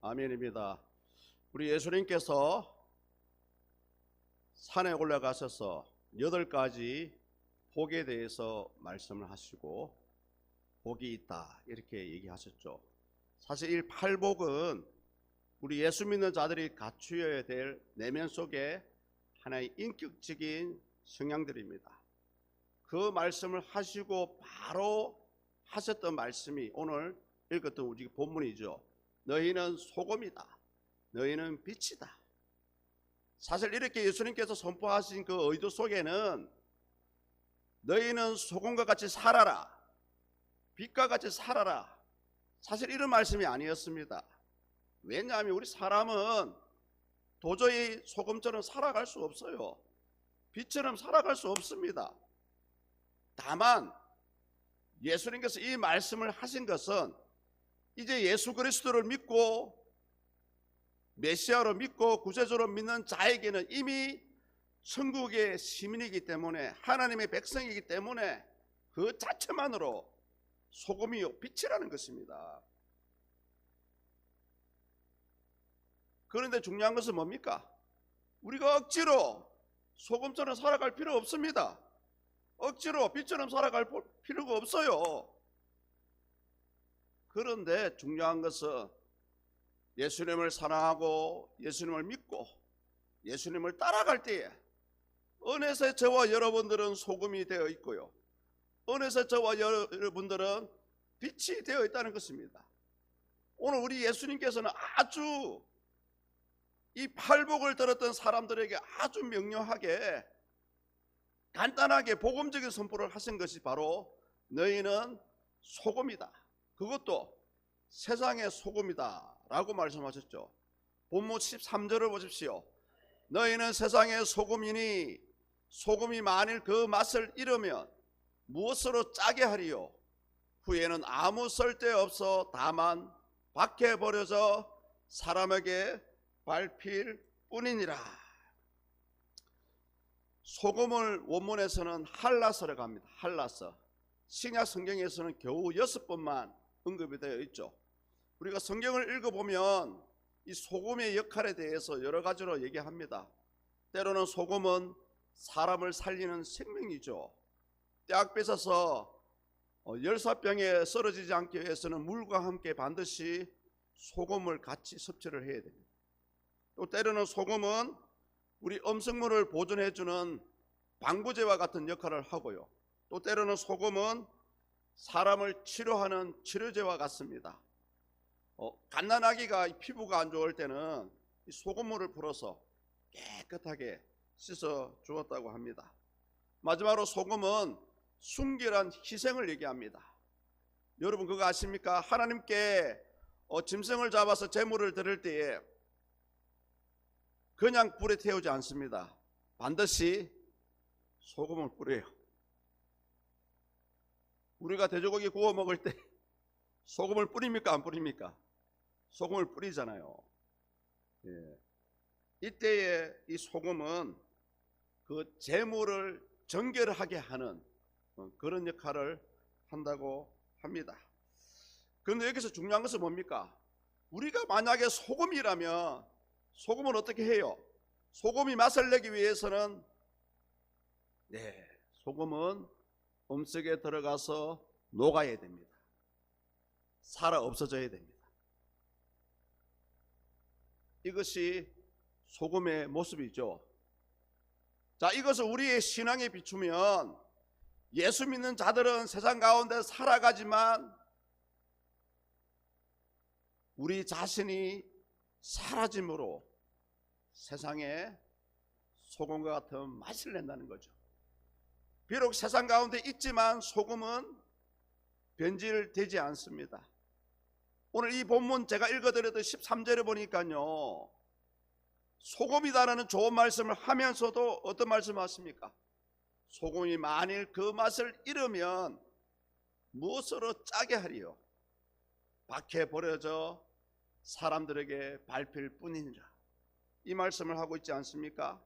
아멘입니다. 우리 예수님께서 산에 올라가셔서 8가지 복에 대해서 말씀을 하시고 복이 있다 이렇게 얘기하셨죠. 사실 이 8복은 우리 예수 믿는 자들이 갖추어야 될 내면 속에 하나의 인격적인 성향들입니다. 그 말씀을 하시고 바로 하셨던 말씀이 오늘 읽었던 우리 본문이죠. 너희는 소금이다. 너희는 빛이다. 사실 이렇게 예수님께서 선포하신 그 의도 속에는 너희는 소금과 같이 살아라, 빛과 같이 살아라, 사실 이런 말씀이 아니었습니다. 왜냐하면 우리 사람은 도저히 소금처럼 살아갈 수 없어요. 빛처럼 살아갈 수 없습니다. 다만 예수님께서 이 말씀을 하신 것은 이제 예수 그리스도를 믿고 메시아로 믿고 구세주로 믿는 자에게는 이미 천국의 시민이기 때문에, 하나님의 백성이기 때문에 그 자체만으로 소금이요 빛이라는 것입니다. 그런데 중요한 것은 뭡니까? 우리가 억지로 소금처럼 살아갈 필요 없습니다. 억지로 빛처럼 살아갈 필요가 없어요. 그런데 중요한 것은 예수님을 사랑하고 예수님을 믿고 예수님을 따라갈 때에 어느새 저와 여러분들은 소금이 되어 있고요, 어느새 저와 여러분들은 빛이 되어 있다는 것입니다. 오늘 우리 예수님께서는 아주 이 팔복을 들었던 사람들에게 아주 명료하게 간단하게 복음적인 선포를 하신 것이 바로 너희는 소금이다, 그것도 세상의 소금이다 라고 말씀하셨죠. 본문 13절을 보십시오. 너희는 세상의 소금이니 소금이 만일 그 맛을 잃으면 무엇으로 짜게 하리요? 후에는 아무 쓸데없어 다만 밖에 버려져 사람에게 밟힐 뿐이니라. 소금을 원문에서는 할라서라고 합니다. 할라서. 신약 성경에서는 겨우 6번만 언급이 되어 있죠. 우리가 성경을 읽어보면 이 소금의 역할에 대해서 여러 가지로 얘기합니다. 때로는 소금은 사람을 살리는 생명이죠. 떼악 뺏어서 열사병에 쓰러지지 않기 위해서는 물과 함께 반드시 소금을 같이 섭취를 해야 됩니다. 또 때로는 소금은 우리 음식물을 보존해주는 방부제와 같은 역할을 하고요, 또 때로는 소금은 사람을 치료하는 치료제와 같습니다. 갓난아기가 피부가 안 좋을 때는 이 소금물을 풀어서 깨끗하게 씻어 주었다고 합니다. 마지막으로 소금은 순결한 희생을 얘기합니다. 여러분 그거 아십니까? 하나님께 짐승을 잡아서 제물을 드릴 때에 그냥 불에 태우지 않습니다. 반드시 소금을 뿌려요. 우리가 돼지고기 구워 먹을 때 소금을 뿌립니까 안 뿌립니까? 소금을 뿌리잖아요. 이때에 이 소금은 그 제물을 정결하게 하는 그런 역할을 한다고 합니다. 그런데 여기서 중요한 것은 뭡니까? 우리가 만약에 소금이라면 소금은 어떻게 해요? 소금이 맛을 내기 위해서는 소금은 음식에 들어가서 녹아야 됩니다. 살아 없어져야 됩니다. 이것이 소금의 모습이죠. 자, 이것을 우리의 신앙에 비추면 예수 믿는 자들은 세상 가운데 살아가지만 우리 자신이 사라짐으로 세상에 소금과 같은 맛을 낸다는 거죠. 비록 세상 가운데 있지만 소금은 변질되지 않습니다. 오늘 이 본문 제가 읽어드렸던 13절에 보니까요, 소금이다라는 좋은 말씀을 하면서도 어떤 말씀을 하십니까? 소금이 만일 그 맛을 잃으면 무엇으로 짜게 하리요? 밖에 버려져 사람들에게 밟힐 뿐이니라. 이 말씀을 하고 있지 않습니까?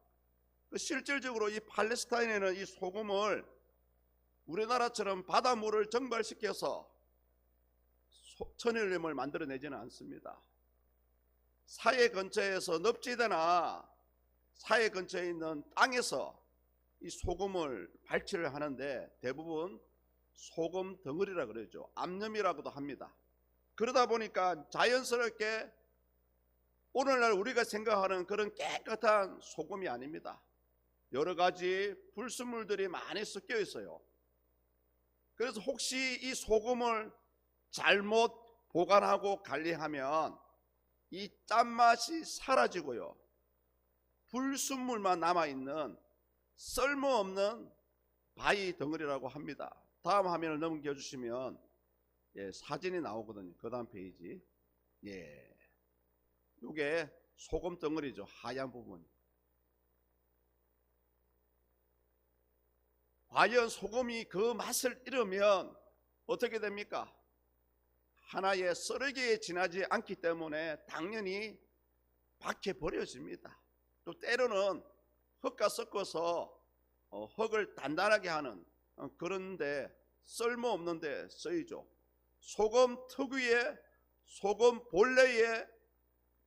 실질적으로 이 팔레스타인에는 이 소금을 우리나라처럼 바닷물을 증발시켜서 천일염을 만들어내지는 않습니다. 사해 근처에서 늪지대나 사해 근처에 있는 땅에서 이 소금을 발치를 하는데 대부분 소금 덩어리라 그러죠. 암염이라고도 합니다. 그러다 보니까 자연스럽게 오늘날 우리가 생각하는 그런 깨끗한 소금이 아닙니다. 여러 가지 불순물들이 많이 섞여 있어요. 그래서 혹시 이 소금을 잘못 보관하고 관리하면 이 짠맛이 사라지고요, 불순물만 남아있는 쓸모없는 바위 덩어리라고 합니다. 다음 화면을 넘겨주시면 사진이 나오거든요. 그 다음 페이지. 이게 소금 덩어리죠. 하얀 부분. 과연 소금이 그 맛을 잃으면 어떻게 됩니까? 하나의 쓰레기에 지나지 않기 때문에 당연히 밖에 버려집니다. 또 때로는 흙과 섞어서 흙을 단단하게 하는 그런데 쓸모없는 데 쓰이죠. 소금 특유의 소금 본래의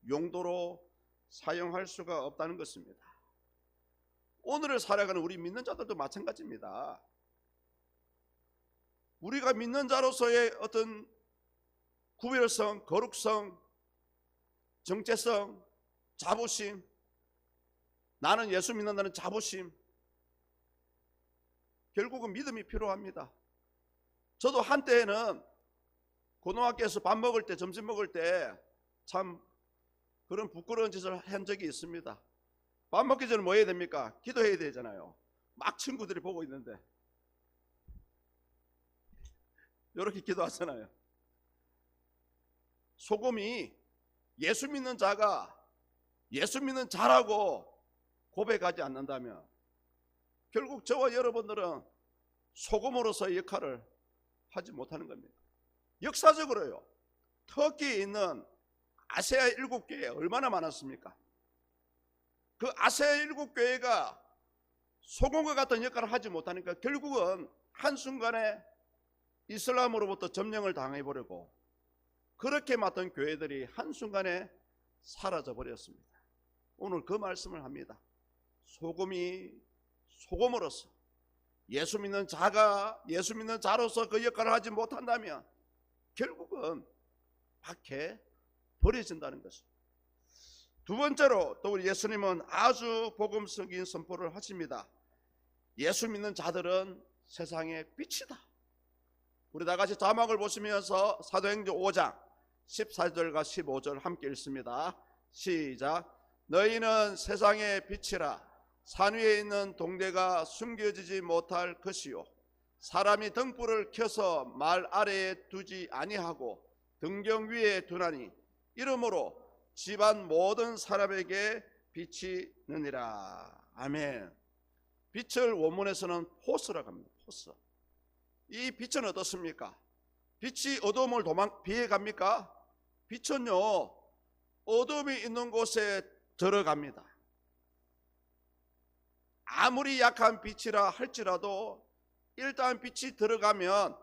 용도로 사용할 수가 없다는 것입니다. 오늘을 살아가는 우리 믿는 자들도 마찬가지입니다. 우리가 믿는 자로서의 어떤 구별성, 거룩성, 정체성, 자부심, 나는 예수 믿는다는 자부심, 결국은 믿음이 필요합니다. 저도 한때에는 고등학교에서 밥 먹을 때, 점심 먹을 때 참 그런 부끄러운 짓을 한 적이 있습니다. 밥 먹기 전에 뭐 해야 됩니까? 기도해야 되잖아요. 막 친구들이 보고 있는데 이렇게 기도하잖아요. 소금이 예수 믿는 자가 예수 믿는 자라고 고백하지 않는다면 결국 저와 여러분들은 소금으로서의 역할을 하지 못하는 겁니다. 역사적으로요, 터키에 있는 아세아 7교회 얼마나 많았습니까? 그 아세아 7교회가 소금과 같은 역할을 하지 못하니까 결국은 한순간에 이슬람으로부터 점령을 당해버리고 그렇게 맡은 교회들이 한순간에 사라져 버렸습니다. 오늘 그 말씀을 합니다. 소금이 소금으로서 예수 믿는 자가 예수 믿는 자로서 그 역할을 하지 못한다면 결국은 밖에 버려진다는 것입니다. 두 번째로 또 우리 예수님은 아주 복음적인 선포를 하십니다. 예수 믿는 자들은 세상의 빛이다. 우리 다 같이 자막을 보시면서 사도행전 5장 14절과 15절 함께 읽습니다. 시작. 너희는 세상의 빛이라. 산 위에 있는 동대가 숨겨지지 못할 것이요 사람이 등불을 켜서 말 아래에 두지 아니하고 등경 위에 두나니 이러므로 집안 모든 사람에게 빛이 느니라. 아멘. 빛을 원문에서는 포스라고 합니다. 포스. 이 빛은 어떻습니까? 빛이 어둠을 피해갑니까? 빛은요, 어둠이 있는 곳에 들어갑니다. 아무리 약한 빛이라 할지라도 일단 빛이 들어가면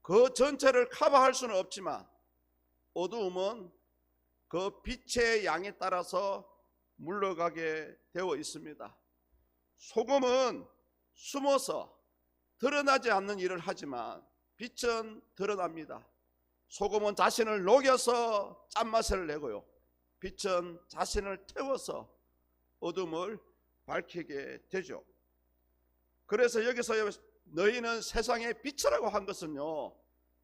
그 전체를 커버할 수는 없지만 어두움은 그 빛의 양에 따라서 물러가게 되어 있습니다. 소금은 숨어서 드러나지 않는 일을 하지만 빛은 드러납니다. 소금은 자신을 녹여서 짠맛을 내고요, 빛은 자신을 태워서 어둠을 밝히게 되죠. 그래서 여기서 너희는 세상의 빛이라고 한 것은요,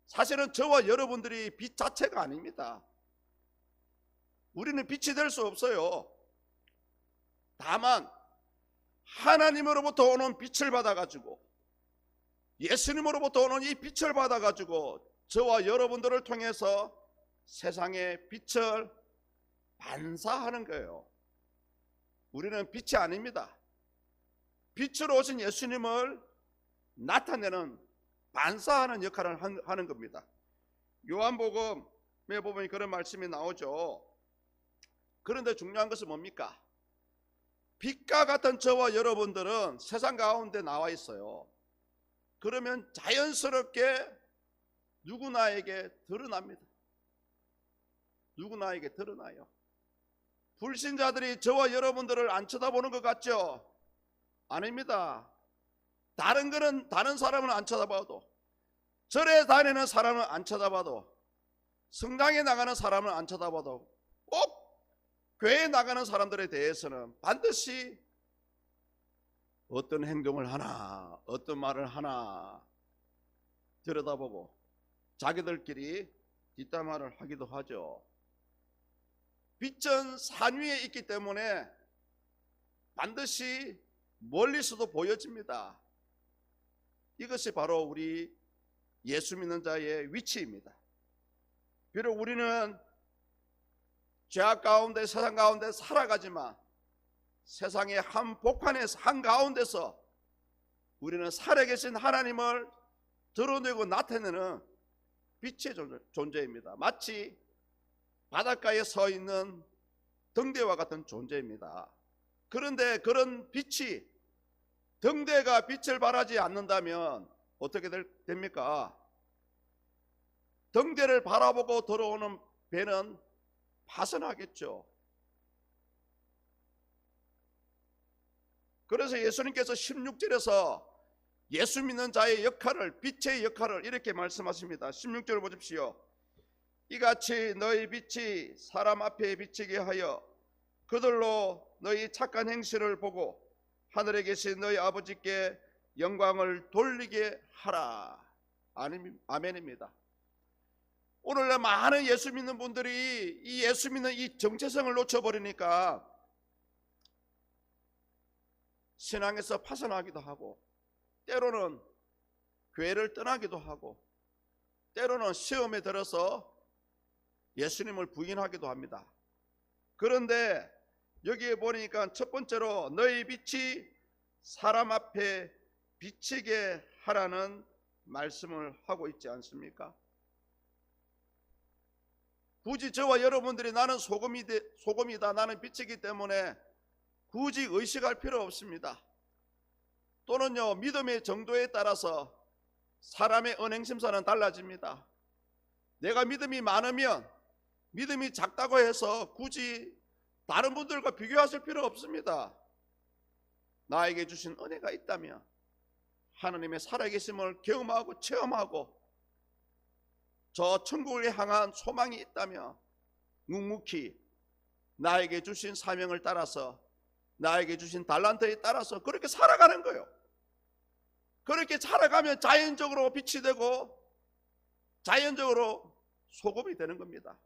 사실은 저와 여러분들이 빛 자체가 아닙니다. 우리는 빛이 될 수 없어요. 다만 하나님으로부터 오는 빛을 받아가지고, 예수님으로부터 오는 이 빛을 받아가지고 저와 여러분들을 통해서 세상의 빛을 반사하는 거예요. 우리는 빛이 아닙니다. 빛으로 오신 예수님을 나타내는, 반사하는 역할을 하는 겁니다. 요한복음에 보면 그런 말씀이 나오죠. 그런데 중요한 것은 뭡니까? 빛과 같은 저와 여러분들은 세상 가운데 나와 있어요. 그러면 자연스럽게 누구나에게 드러납니다. 누구나에게 드러나요. 불신자들이 저와 여러분들을 안 쳐다보는 것 같죠? 아닙니다. 다른 거는 다른 사람은 안 쳐다봐도, 절에 다니는 사람은 안 쳐다봐도, 성당에 나가는 사람은 안 쳐다봐도, 꼭 교회에 나가는 사람들에 대해서는 반드시 어떤 행동을 하나, 어떤 말을 하나 들여다보고 자기들끼리 뒷담화를 하기도 하죠. 빛은 산 위에 있기 때문에 반드시 멀리서도 보여집니다. 이것이 바로 우리 예수 믿는 자의 위치입니다. 비록 우리는 죄악 가운데, 세상 가운데 살아가지만 세상의 한복판에서, 한가운데서 우리는 살아계신 하나님을 드러내고 나타내는 빛의 존재입니다. 마치 바닷가에 서 있는 등대와 같은 존재입니다. 그런데 그런 빛이, 등대가 빛을 발하지 않는다면 어떻게 됩니까? 등대를 바라보고 들어오는 배는 파손하겠죠. 그래서 예수님께서 16절에서 예수 믿는 자의 역할을, 빛의 역할을 이렇게 말씀하십니다. 16절 보십시오. 이같이 너희 빛이 사람 앞에 비치게 하여 그들로 너희 착한 행실을 보고 하늘에 계신 너희 아버지께 영광을 돌리게 하라. 아멘입니다. 오늘날 많은 예수 믿는 분들이 이 예수 믿는 이 정체성을 놓쳐버리니까 신앙에서 파산하기도 하고, 때로는 교회를 떠나기도 하고, 때로는 시험에 들어서 예수님을 부인하기도 합니다. 그런데 여기에 보니까 첫 번째로 너희 빛이 사람 앞에 비치게 하라는 말씀을 하고 있지 않습니까? 굳이 저와 여러분들이 나는 소금이다, 나는 빛이기 때문에 굳이 의식할 필요 없습니다. 또는요, 믿음의 정도에 따라서 사람의 언행심사는 달라집니다. 내가 믿음이 많으면, 믿음이 작다고 해서 굳이 다른 분들과 비교하실 필요 없습니다. 나에게 주신 은혜가 있다면, 하나님의 살아계심을 경험하고 체험하고 저 천국을 향한 소망이 있다면 묵묵히 나에게 주신 사명을 따라서, 나에게 주신 달란트에 따라서 그렇게 살아가는 거예요. 그렇게 살아가면 자연적으로 빛이 되고 자연적으로 소금이 되는 겁니다.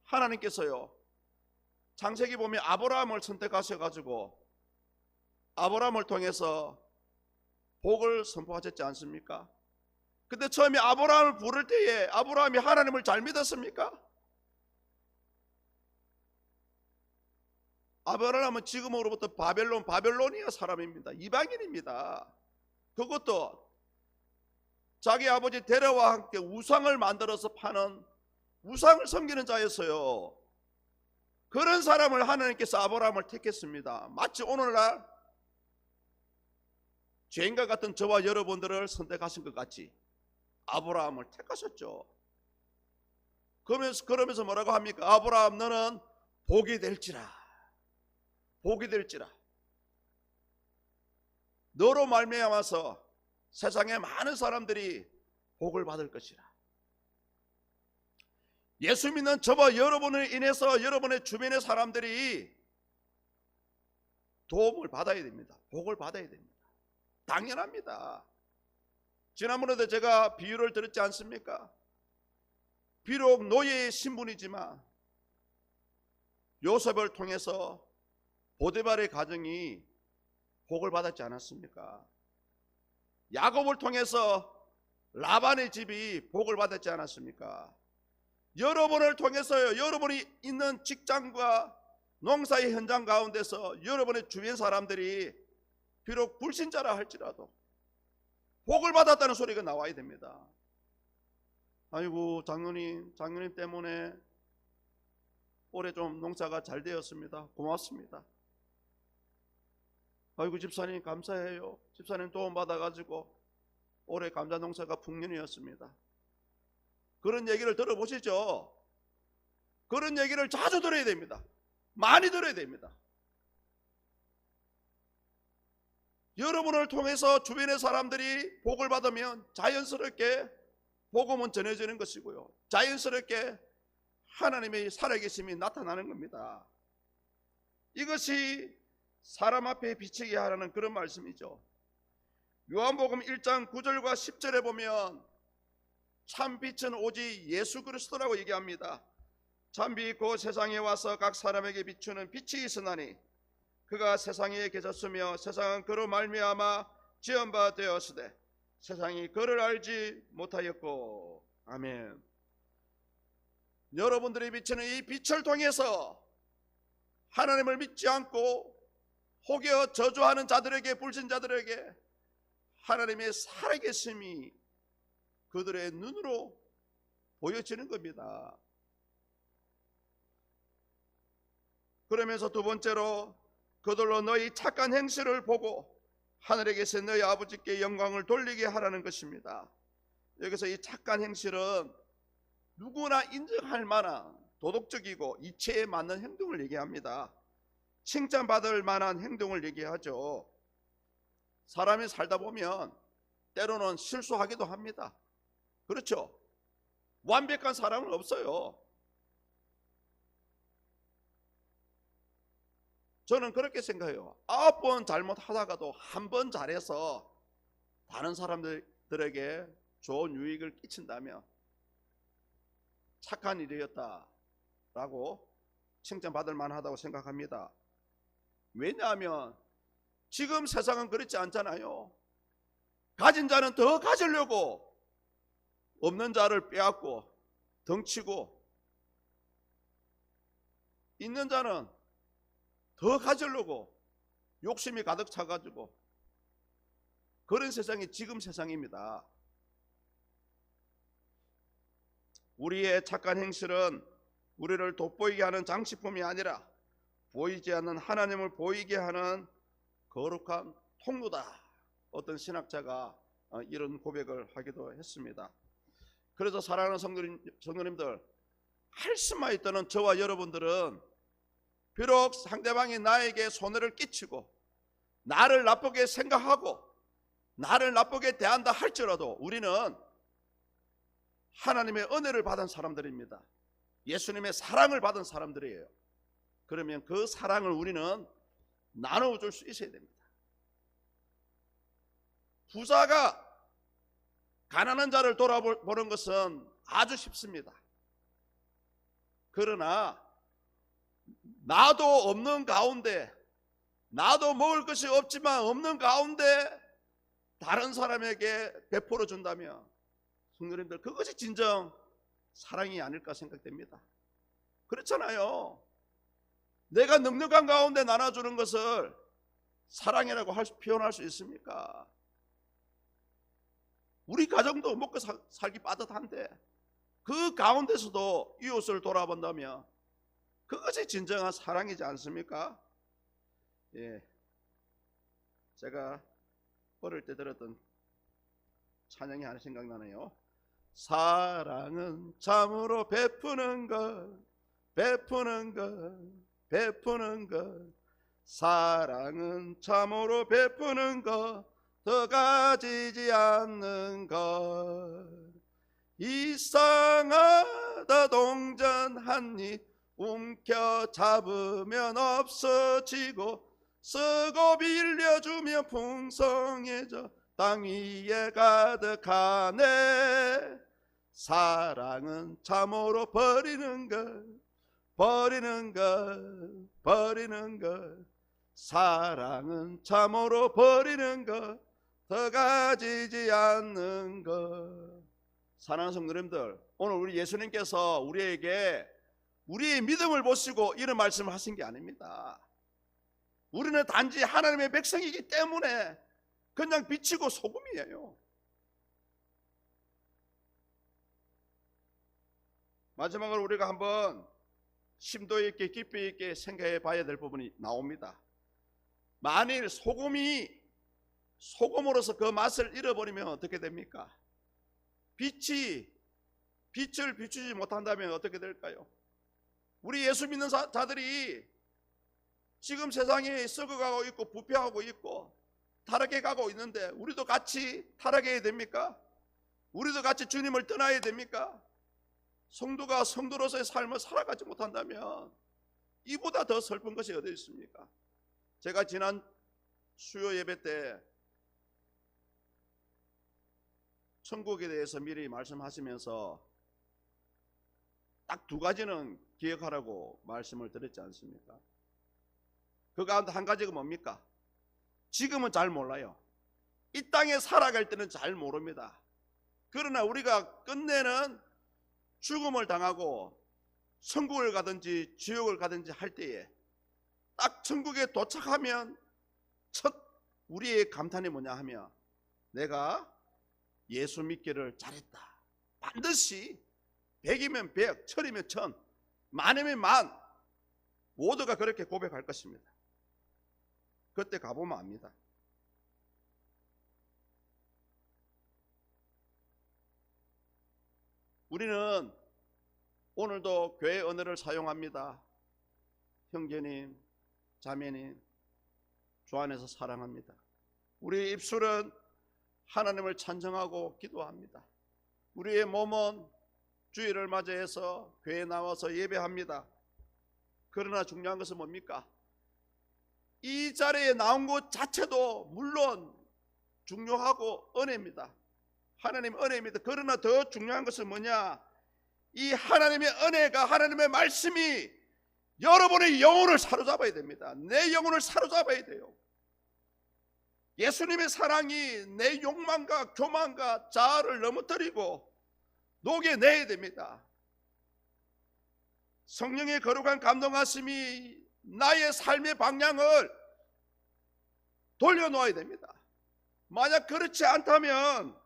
하나님께서요, 창세기 보면 아브라함을 선택하셔가지고 아브라함을 통해서 복을 선포하셨지 않습니까? 근데 처음에 아브라함을 부를 때에 아브라함이 하나님을 잘 믿었습니까? 아브라함은 지금으로부터 바벨로니아 사람입니다. 이방인입니다. 그것도 자기 아버지 데려와 함께 우상을 만들어서 파는, 우상을 섬기는 자였어요. 그런 사람을 하나님께서 아브라함을 택했습니다. 마치 오늘날 죄인과 같은 저와 여러분들을 선택하신 것 같이 아브라함을 택하셨죠. 그러면서 뭐라고 합니까? 아브라함, 너는 복이 될지라, 복이 될지라. 너로 말미암아서 세상에 많은 사람들이 복을 받을 것이라. 예수 믿는 저와 여러분을 인해서 여러분의 주변의 사람들이 도움을 받아야 됩니다. 복을 받아야 됩니다. 당연합니다. 지난번에도 제가 비유를 드렸지 않습니까? 비록 노예의 신분이지만 요셉을 통해서 보디발의 가정이 복을 받았지 않았습니까? 야곱을 통해서 라반의 집이 복을 받았지 않았습니까? 여러분을 통해서요, 여러분이 있는 직장과 농사의 현장 가운데서 여러분의 주변 사람들이 비록 불신자라 할지라도 복을 받았다는 소리가 나와야 됩니다. 아이고, 장로님 때문에 올해 좀 농사가 잘 되었습니다. 고맙습니다. 아이고, 집사님 감사해요. 집사님 도움 받아가지고 올해 감자 농사가 풍년이었습니다. 그런 얘기를 들어보시죠. 그런 얘기를 자주 들어야 됩니다. 많이 들어야 됩니다. 여러분을 통해서 주변의 사람들이 복을 받으면 자연스럽게 복음은 전해지는 것이고요, 자연스럽게 하나님의 살아계심이 나타나는 겁니다. 이것이 사람 앞에 비치게 하라는 그런 말씀이죠. 요한복음 1장 9절과 10절에 보면 참 빛은 오직 예수 그리스도라고 얘기합니다. 참 빛이 곧 세상에 와서 각 사람에게 비추는 빛이 있으나니 그가 세상에 계셨으며 세상은 그로 말미암아 지은 바 되었으되 세상이 그를 알지 못하였고. 아멘. 여러분들이 비치는 이 빛을 통해서 하나님을 믿지 않고 혹여 저주하는 자들에게, 불신자들에게 하나님의 살아계심이 그들의 눈으로 보여지는 겁니다. 그러면서 두 번째로 그들로 너희 착한 행실을 보고 하늘에 계신 너희 아버지께 영광을 돌리게 하라는 것입니다. 여기서 이 착한 행실은 누구나 인정할 만한 도덕적이고 이치에 맞는 행동을 얘기합니다. 칭찬받을 만한 행동을 얘기하죠. 사람이 살다 보면 때로는 실수하기도 합니다. 그렇죠? 완벽한 사람은 없어요. 저는 그렇게 생각해요. 9번 잘못하다가도 한 번 잘해서 다른 사람들에게 좋은 유익을 끼친다면 착한 일이었다라고 칭찬받을 만하다고 생각합니다. 왜냐하면 지금 세상은 그렇지 않잖아요. 가진 자는 더 가지려고 없는 자를 빼앗고 덩치고, 있는 자는 더 가지려고 욕심이 가득 차가지고, 그런 세상이 지금 세상입니다. 우리의 착한 행실은 우리를 돋보이게 하는 장식품이 아니라 보이지 않는 하나님을 보이게 하는 거룩한 통로다. 어떤 신학자가 이런 고백을 하기도 했습니다. 그래서 사랑하는 성도님들, 할 수만 있다는 저와 여러분들은 비록 상대방이 나에게 손해를 끼치고 나를 나쁘게 생각하고 나를 나쁘게 대한다 할지라도 우리는 하나님의 은혜를 받은 사람들입니다. 예수님의 사랑을 받은 사람들이에요. 그러면 그 사랑을 우리는 나눠줄 수 있어야 됩니다. 부자가 가난한 자를 돌아보는 것은 아주 쉽습니다. 그러나 나도 없는 가운데, 나도 먹을 것이 없지만 없는 가운데 다른 사람에게 베풀어 준다면 성도님들, 그것이 진정 사랑이 아닐까 생각됩니다. 그렇잖아요. 내가 넉넉한 가운데 나눠주는 것을 사랑이라고 표현할 수 있습니까? 우리 가정도 먹고 살기 빠듯한데 그 가운데서도 이웃을 돌아본다면 그것이 진정한 사랑이지 않습니까? 예, 제가 어릴 때 들었던 찬양이 하나 생각나네요. 사랑은 참으로 베푸는 것, 베푸는 것, 베푸는 것. 사랑은 참으로 베푸는 것, 더 가지지 않는 것. 이상하다 동전 한 입 움켜 잡으면 없어지고 쓰고 빌려주면 풍성해져 땅 위에 가득하네. 사랑은 참으로 버리는 것, 버리는 것, 버리는 것. 사랑은 참으로 버리는 것, 더 가지지 않는 것. 사랑하는 성도님들, 오늘 우리 예수님께서 우리에게 우리의 믿음을 보시고 이런 말씀을 하신 게 아닙니다. 우리는 단지 하나님의 백성이기 때문에 그냥 빛이고 소금이에요. 마지막으로 우리가 한번 심도 있게 깊이 있게 생각해 봐야 될 부분이 나옵니다. 만일 소금으로서 그 맛을 잃어버리면 어떻게 됩니까? 빛을 비추지 못한다면 어떻게 될까요? 우리 예수 믿는 자들이 지금 세상에 썩어가고 있고 부패하고 있고 타락해 가고 있는데 우리도 같이 타락해야 됩니까? 우리도 같이 주님을 떠나야 됩니까? 성도가 성도로서의 삶을 살아가지 못한다면 이보다 더 슬픈 것이 어디 있습니까? 제가 지난 수요 예배 때 천국에 대해서 미리 말씀하시면서 딱 두 가지는 기억하라고 말씀을 드렸지 않습니까? 그 가운데 한 가지가 뭡니까? 지금은 잘 몰라요. 이 땅에 살아갈 때는 잘 모릅니다. 그러나 우리가 끝내는 죽음을 당하고 천국을 가든지 지옥을 가든지 할 때에 딱 천국에 도착하면 첫 우리의 감탄이 뭐냐 하면 내가 예수 믿기를 잘했다. 반드시 100이면 100, 1000이면 1000, 만이면 만, 모두가 그렇게 고백할 것입니다. 그때 가보면 압니다. 우리는 오늘도 교회 언어를 사용합니다. 형제님, 자매님, 주 안에서 사랑합니다. 우리의 입술은 하나님을 찬송하고 기도합니다. 우리의 몸은 주일을 맞이해서 교회에 나와서 예배합니다. 그러나 중요한 것은 뭡니까? 이 자리에 나온 것 자체도 물론 중요하고 은혜입니다. 하나님의 은혜입니다. 그러나 더 중요한 것은 뭐냐? 이 하나님의 은혜가, 하나님의 말씀이 여러분의 영혼을 사로잡아야 됩니다. 내 영혼을 사로잡아야 돼요. 예수님의 사랑이 내 욕망과 교만과 자아를 넘어뜨리고 녹여내야 됩니다. 성령의 거룩한 감동하심이 나의 삶의 방향을 돌려놓아야 됩니다. 만약 그렇지 않다면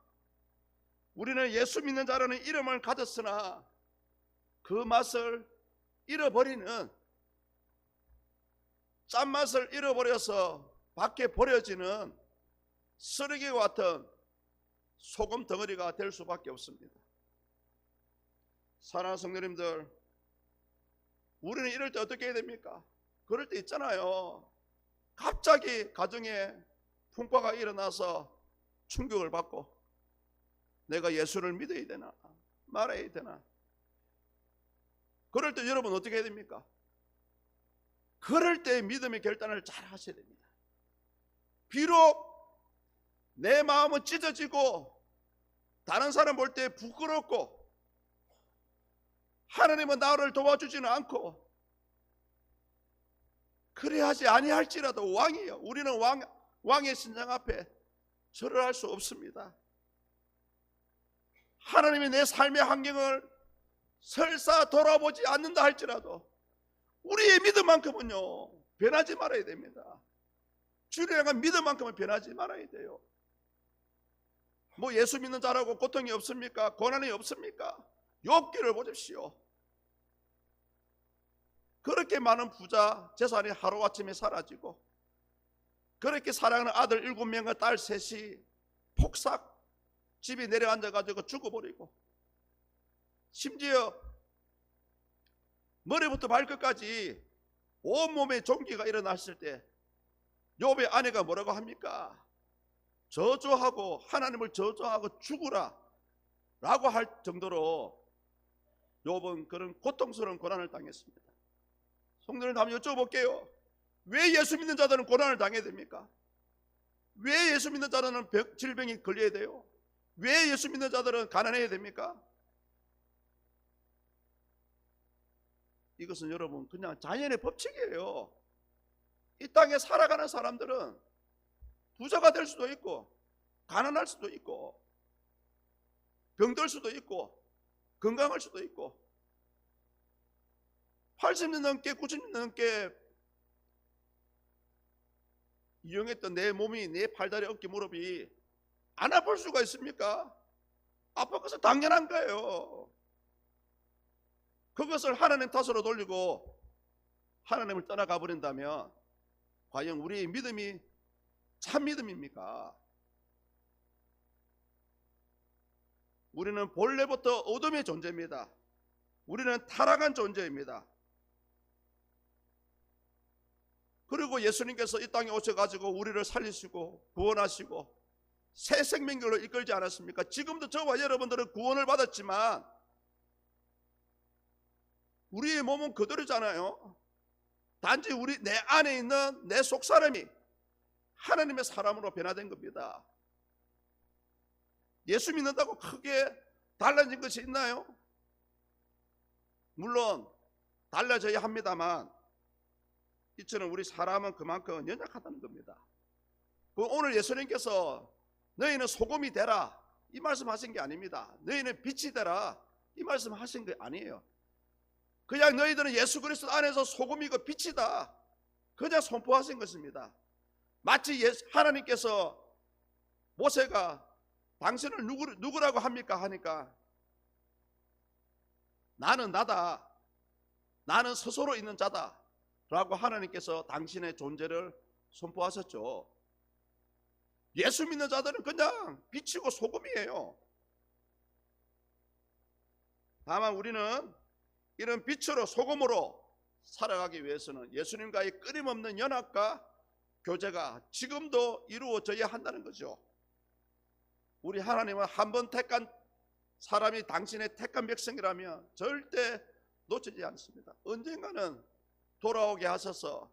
우리는 예수 믿는 자라는 이름을 가졌으나 그 맛을 잃어버리는, 짠맛을 잃어버려서 밖에 버려지는 쓰레기와 같은 소금 덩어리가 될 수밖에 없습니다. 사랑하는 성도님들, 우리는 이럴 때 어떻게 해야 됩니까? 그럴 때 있잖아요. 갑자기 가정에 풍파가 일어나서 충격을 받고 내가 예수를 믿어야 되나 말아야 되나. 그럴 때 여러분 어떻게 해야 됩니까? 그럴 때 믿음의 결단을 잘 하셔야 됩니다. 비록 내 마음은 찢어지고 다른 사람 볼 때 부끄럽고 하나님은 나를 도와주지는 않고 그래 하지 아니할지라도 왕이요, 우리는 왕의 신장 앞에 절을 할 수 없습니다. 하나님이 내 삶의 환경을 설사 돌아보지 않는다 할지라도 우리의 믿음만큼은요 변하지 말아야 됩니다. 주를 향한 믿음만큼은 변하지 말아야 돼요. 뭐 예수 믿는 자라고 고통이 없습니까? 고난이 없습니까? 욥기를 보십시오. 그렇게 많은 부자 재산이 하루아침에 사라지고 그렇게 사랑하는 아들 7명과 딸 3이 폭삭 집에 내려앉아가지고 죽어버리고 심지어 머리부터 발끝까지 온몸에 종기가 일어났을 때 욥의 아내가 뭐라고 합니까? 저주하고 하나님을 저주하고 죽으라 라고 할 정도로 욥은 그런 고통스러운 고난을 당했습니다. 성도님 한번 여쭤볼게요. 왜 예수 믿는 자들은 고난을 당해야 됩니까? 왜 예수 믿는 자들은 질병이 걸려야 돼요? 왜 예수 믿는 자들은 가난해야 됩니까? 이것은 여러분 그냥 자연의 법칙이에요. 이 땅에 살아가는 사람들은 부자가 될 수도 있고 가난할 수도 있고 병들 수도 있고 건강할 수도 있고 80년 넘게 90년 넘게 이용했던 내 몸이, 내 팔다리, 어깨, 무릎이 안 아플 수가 있습니까? 아플 것은 당연한 거예요. 그것을 하나님 탓으로 돌리고 하나님을 떠나가 버린다면 과연 우리의 믿음이 참 믿음입니까? 우리는 본래부터 어둠의 존재입니다. 우리는 타락한 존재입니다. 그리고 예수님께서 이 땅에 오셔가지고 우리를 살리시고 구원하시고 새 생명길로 이끌지 않았습니까? 지금도 저와 여러분들은 구원을 받았지만 우리의 몸은 그대로잖아요. 단지 내 안에 있는 내 속사람이 하나님의 사람으로 변화된 겁니다. 예수 믿는다고 크게 달라진 것이 있나요? 물론 달라져야 합니다만 이처럼 우리 사람은 그만큼 연약하다는 겁니다. 오늘 예수님께서 너희는 소금이 되라 이 말씀하신 게 아닙니다. 너희는 빛이 되라 이 말씀하신 게 아니에요. 그냥 너희들은 예수 그리스도 안에서 소금이고 빛이다 그냥 선포하신 것입니다. 마치 하나님께서 모세가 당신을 누구라고 합니까? 하니까 나는 나다, 나는 스스로 있는 자다 라고 하나님께서 당신의 존재를 선포하셨죠. 예수 믿는 자들은 그냥 빛이고 소금이에요. 다만 우리는 이런 빛으로 소금으로 살아가기 위해서는 예수님과의 끊임없는 연합과 교제가 지금도 이루어져야 한다는 거죠. 우리 하나님은 한 번 택한 사람이 당신의 택한 백성이라면 절대 놓치지 않습니다. 언젠가는 돌아오게 하셔서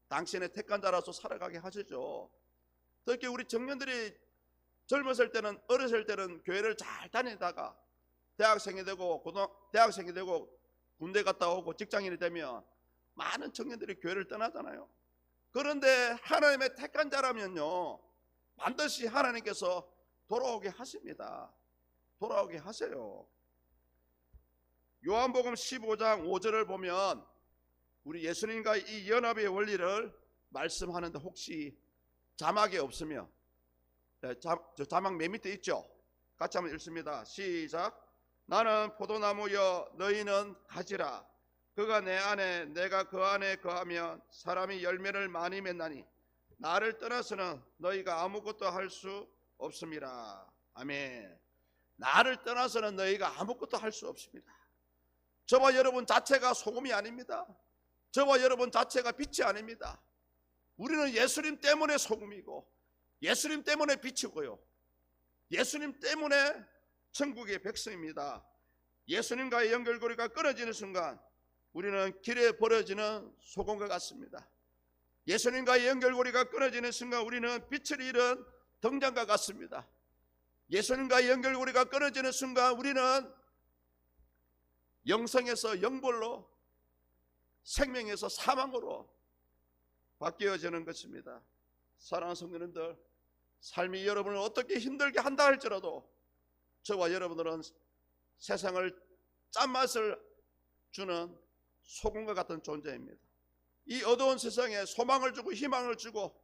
당신의 택한 자라서 살아가게 하시죠. 특히 우리 청년들이 젊었을 때는, 어렸을 때는 교회를 잘 다니다가 대학생이 되고 군대 갔다 오고 직장인이 되면 많은 청년들이 교회를 떠나잖아요. 그런데 하나님의 택한 자라면요 반드시 하나님께서 돌아오게 하십니다. 돌아오게 하세요. 요한복음 15장 5절을 보면 우리 예수님과 이 연합의 원리를 말씀하는데 혹시 자막이 없으면 저 자막 맨 밑에 있죠? 같이 한번 읽습니다. 시작. 나는 포도나무여 너희는 가지라. 그가 내 안에 내가 그 안에 거하면 사람이 열매를 많이 맺나니 나를 떠나서는 너희가 아무것도 할 수 없습니다. 아멘. 나를 떠나서는 너희가 아무것도 할 수 없습니다. 저와 여러분 자체가 소금이 아닙니다. 저와 여러분 자체가 빛이 아닙니다. 우리는 예수님 때문에 소금이고 예수님 때문에 빛이고요 예수님 때문에 천국의 백성입니다. 예수님과의 연결고리가 끊어지는 순간 우리는 길에 버려지는 소금과 같습니다. 예수님과의 연결고리가 끊어지는 순간 우리는 빛을 잃은 등잔과 같습니다. 예수님과의 연결고리가 끊어지는 순간 우리는 영성에서 영벌로, 생명에서 사망으로 바뀌어지는 것입니다. 사랑하는 성도님들, 삶이 여러분을 어떻게 힘들게 한다 할지라도 저와 여러분들은 세상을 짠맛을 주는 소금과 같은 존재입니다. 이 어두운 세상에 소망을 주고 희망을 주고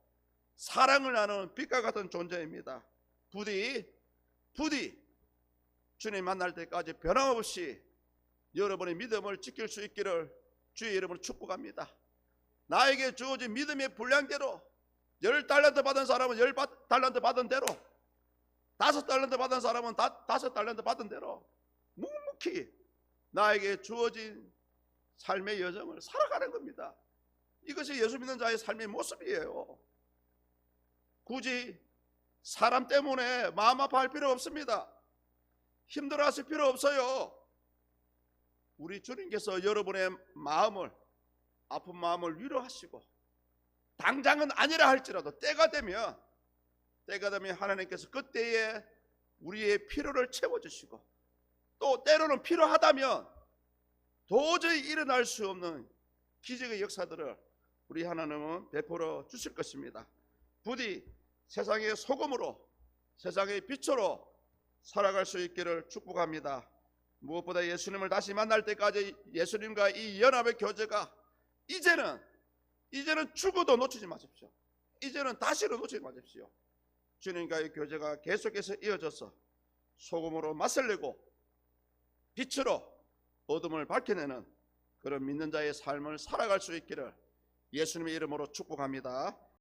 사랑을 나누는 빛과 같은 존재입니다. 부디 주님 만날 때까지 변함없이 여러분의 믿음을 지킬 수 있기를 주의 이름으로 축복합니다. 나에게 주어진 믿음의 분량대로 10달란트 받은 사람은 10달란트 받은 대로, 5달란트 받은 사람은 5달란트 받은 대로 묵묵히 나에게 주어진 삶의 여정을 살아가는 겁니다. 이것이 예수 믿는 자의 삶의 모습이에요. 굳이 사람 때문에 마음 아파할 필요 없습니다. 힘들어하실 필요 없어요. 우리 주님께서 여러분의 마음을, 아픈 마음을 위로하시고 당장은 아니라 할지라도 때가 되면 하나님께서 그때에 우리의 필요를 채워주시고 또 때로는 필요하다면 도저히 일어날 수 없는 기적의 역사들을 우리 하나님은 베풀어 주실 것입니다. 부디 세상의 소금으로, 세상의 빛으로 살아갈 수 있기를 축복합니다. 무엇보다 예수님을 다시 만날 때까지 예수님과 이 연합의 교제가 이제는 죽어도 놓치지 마십시오. 이제는 다시는 놓치지 마십시오. 주님과의 교제가 계속해서 이어져서 소금으로 맛을 내고 빛으로 어둠을 밝혀내는 그런 믿는 자의 삶을 살아갈 수 있기를 예수님의 이름으로 축복합니다.